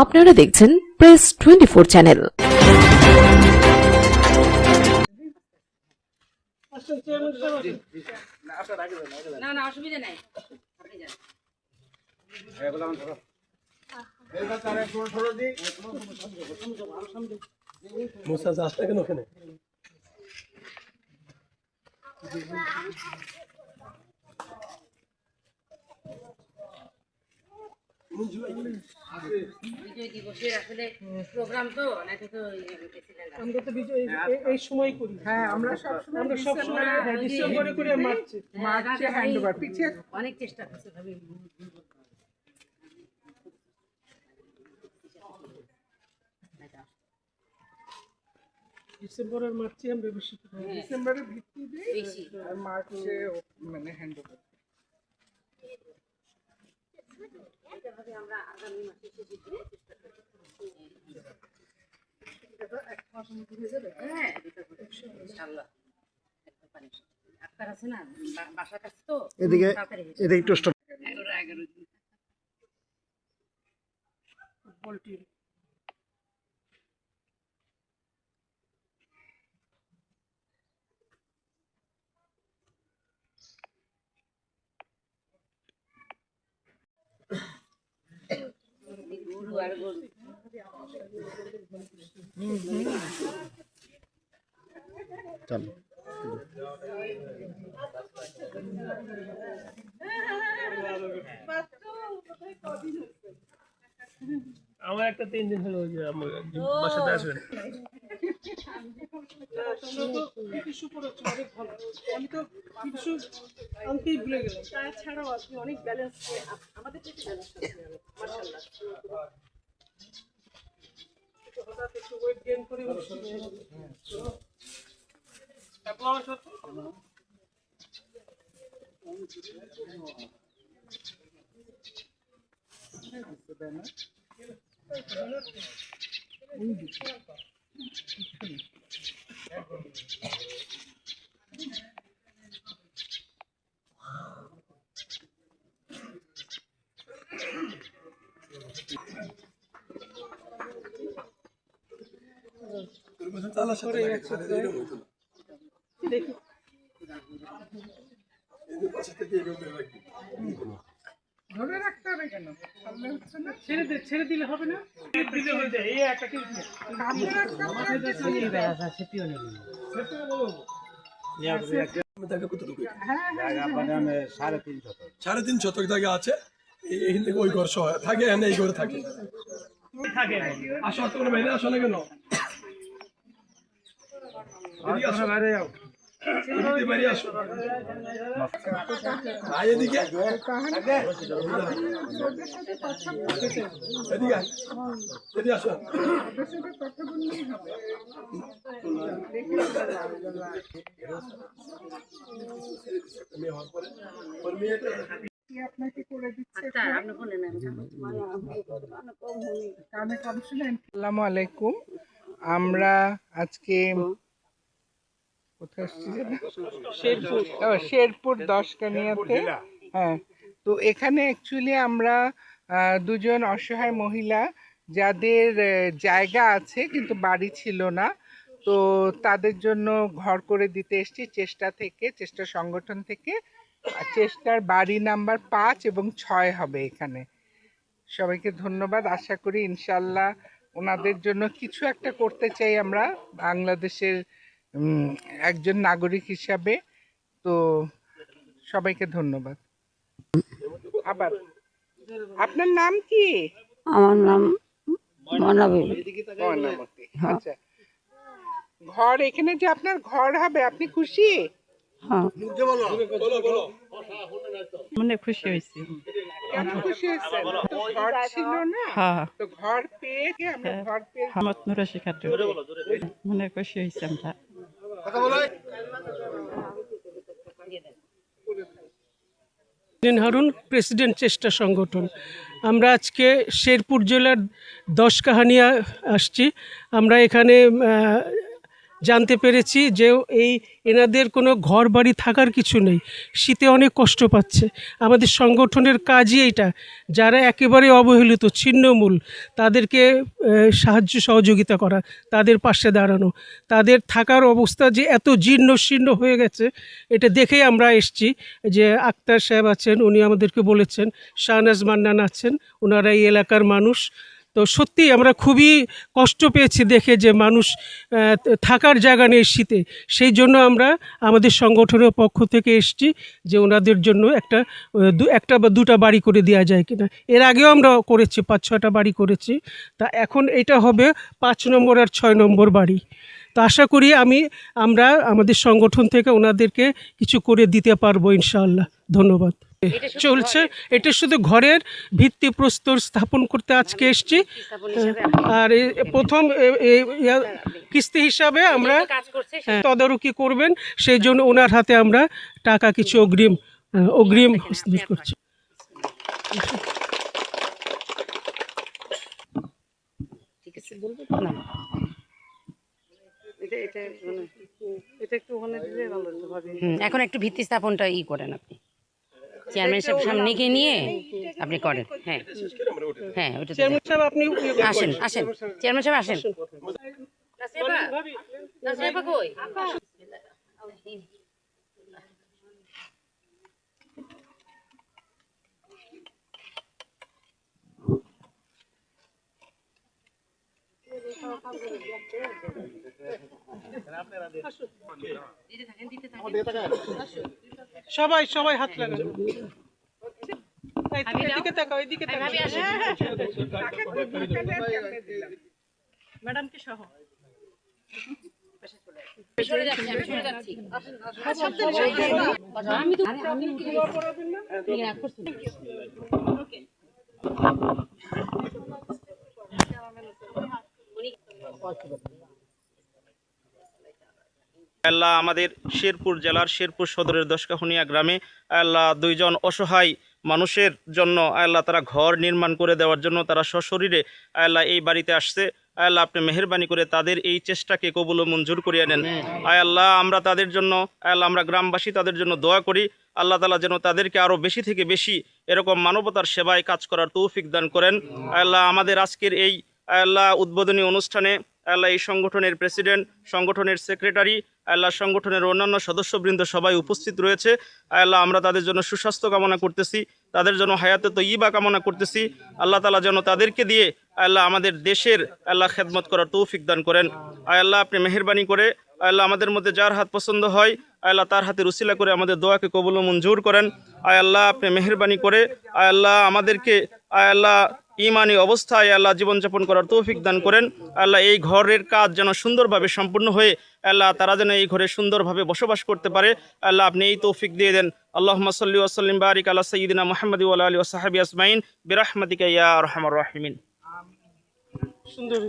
আপনারা দেখছেন press 24 channel. বিজয় দিবসের আসলে প্রোগ্রাম তো নাকি তো আমরা তো বিজয় এই সময় করি। হ্যাঁ, আমরা সব সময় ডিসেম্বরে করে মার্চে হ্যান্ডওভার পিছিয়ে অনেক চেষ্টা করছে ভাবি। ডিসেম্বর আর মার্চে আমরা বেশি ডিসেম্বরে ভিত্তি দিই আর মার্চে মানে হ্যান্ডওভার। আমরা আগামী মাসে শেষে দিয়ে চেষ্টা করব। এক মাস মধ্যে হয়ে যাবে। হ্যাঁ, ইনশাআল্লাহ। আপনার আছে না বাসার কাছে তো এদিকে একটু স্টপ। 11 দিন ফুটবল টিম গরু আর গরু চলো আমার একটা 3 দিন হলো যে আমার বাসাতে আসবেন। কিছু করেছো অনেক ভালো। আমি তো কিছু আনতেই ভুলে গেলাম। তাছাড়াও আপনি অনেক ব্যালেন্স আমাদের থেকে ব্যালেন্স মাশাআল্লাহ। হঠাৎ একটু ওয়েট গেইন করে ধরে রাখতে হবে কেন? ছেড়ে দিলে হবে না? দিলে হয়ে যায়। এই একটা কি সাড়ে তিন শতক জায়গা আছে। এইখান থেকে ওই ঘর সহ থাকে, এনে এই ঘরে থাকে। আসো তোমরা বাইরে আসো না কেন? বাইরে যাও, বাইরে আসো। এদিকে এদিকে আসো। আসসালামু আলাইকুম। আমরা আজকে কোথায় এসেছি? শেরপুর 10 কানিয়াতে। হ্যাঁ, তো এখানে অ্যাকচুয়ালি আমরা দুজন অসহায় মহিলা যাদের জায়গা আছে কিন্তু বাড়ি ছিল না, তো তাদের জন্য ঘর করে দিতে এসেছি চেষ্টা সংগঠন থেকে। চেষ্টার বাড়ি নাম্বার 5 এবং 6 হবে এখানে। সবাইকে ধন্যবাদ। আশা করি ইনশাল্লাহ ওনাদের জন্য কিছু একটা করতে চাই আমরা বাংলাদেশের একজন নাগরিক হিসাবে। তো সবাইকে ধন্যবাদ। আবার আপনার নাম কি? আমার নাম মনাবী। আচ্ছা, ঘর এখানে যে আপনার ঘর হবে, আপনি খুশি? হ্যাঁ, মনে খুশি হয়েছি। কেন খুশি হয়েছেন? তো ঘর ছিল না, তো ঘর পেয়ে আমরা ঘর পেয়ে হামদ নুরা শিখাতে মনে খুশি হয়েছে আমরা। হারুন, প্রেসিডেন্ট চেষ্টা সংগঠন। আমরা আজকে শেরপুর জেলার 10 কাহানিয়া আসছি। আমরা এখানে জানতে পেরেছি যে এনাদের কোনো ঘর বাড়ি থাকার কিছু নেই, শীতে অনেক কষ্ট পাচ্ছে। আমাদের সংগঠনের কাজই এইটা, যারা একেবারে অবহেলিত ছিন্নমূল তাদেরকে সাহায্য সহযোগিতা করা, তাদের পাশে দাঁড়ানো। তাদের থাকার অবস্থা যে এত জীর্ণ শীর্ণ হয়ে গেছে, এটা দেখেই আমরা এসছি। যে আক্তার সাহেব আছেন, উনি আমাদেরকে বলেছেন, শাহনাজ মান্নান আছেন, ওনারা এই এলাকার মানুষ। তো সত্যি আমরা খুবই কষ্ট পেয়েছি দেখে যে মানুষ থাকার জায়গা নেই শীতে। সেই জন্য আমরা আমাদের সংগঠনের পক্ষ থেকে এসেছি যে ওনাদের জন্য একটা বা দুটা বাড়ি করে দেওয়া যায় কিনা। এর আগেও আমরা করেছি, 5-6টা বাড়ি করেছি। তা এখন এটা হবে 5 নম্বর আর 6 নম্বর বাড়ি। তো আশা করি আমরা আমাদের সংগঠন থেকে ওনাদেরকে কিছু করে দিতে পারবো ইনশাআল্লাহ। ধন্যবাদ। চলছে, এটা শুধু ঘরের ভিত্তিপ্রস্তর স্থাপন করতে আজকে এসছি। আর প্রথম কিস্তি হিসাবে আমরা তদারকি করবেন, সেই জন্য ওনার হাতে আমরা টাকা কিছু অগ্রিম হস্তান্তর করছি। ঠিক আছে, বলবো না এখন একটু ভিত্তি স্থাপনটা করেন আপনি, চেয়ারম্যান সাহেব সামনে নিয়ে আপনি করেন। হ্যাঁ হ্যাঁ, ওটা চেয়ারম্যান সাহেব আপনি আসেন চেয়ারম্যান সাহেব আসেন। সবাই হাত লাগান। এদিকে তাকাও, এদিকে তাকাও। ম্যাডামকে সহ আল্লাহ আমাদের শেরপুর জেলার শেরপুর সদরের দশকাহুনিয়া গ্রামে আল্লাহ 2 জন অসহায় মানুষের জন্য আল্লাহ তারা ঘর নির্মাণ করে দেওয়ার জন্য তারা সশরীরে আল্লাহ এই বাড়িতে আসছে। আল্লাহ আপনি মেহেরবানি করে তাদের এই চেষ্টাকে কবুল ও মঞ্জুর করিয়ে নেন। আল্লাহ আমরা তাদের জন্য আমরা গ্রামবাসী তাদের জন্য দোয়া করি, আল্লাহ তাআলা যেন তাদেরকে আরও বেশি থেকে বেশি এরকম মানবতার সেবায় কাজ করার তৌফিক দান করেন। আল্লাহ আমাদের আজকের এই উদ্বোধনী অনুষ্ঠানে এই সংগঠনের প্রেসিডেন্ট, সংগঠনের সেক্রেটারি, সংগঠনের অন্যান্য সদস্যবৃন্দ সবাই উপস্থিত রয়েছে। আমরা তাদের জন্য সুস্বাস্থ্য কামনা করতেছি, তাদের জন্য হায়াতে তয়্যিবা কামনা করতেছি। আল্লাহ তাআলা যেন তাদেরকে দিয়ে আমাদের দেশের খেদমত করার তৌফিক দান করেন। আপনি মেহেরবানি করে আমাদের মধ্যে যার হাত পছন্দ হয় তার হাতে উসিলা করে আমাদের দোয়াকে কবুল ও মঞ্জুর করেন। আপনি মেহেরবানি করে আমাদেরকে ঈমানি অবস্থায় জীবনযাপন করার তৌফিক দান করেন। এই ঘরের কাজ যেন সুন্দরভাবে সম্পূর্ণ হয়ে তারা যেন এই ঘরে সুন্দরভাবে বসবাস করতে পারে, আপনি এই তৌফিক দিয়ে দেন। আল্লাহুম্মা সাল্লি ওয়া সাল্লিম বারিক আলা সাইয়্যিদিনা মুহাম্মাদ ওয়া আলা আলিহি ওয়া সাহবিহি আজমাইন বিরহমাতিকা ইয়া আরহামার রাহিমিন। সুন্দর।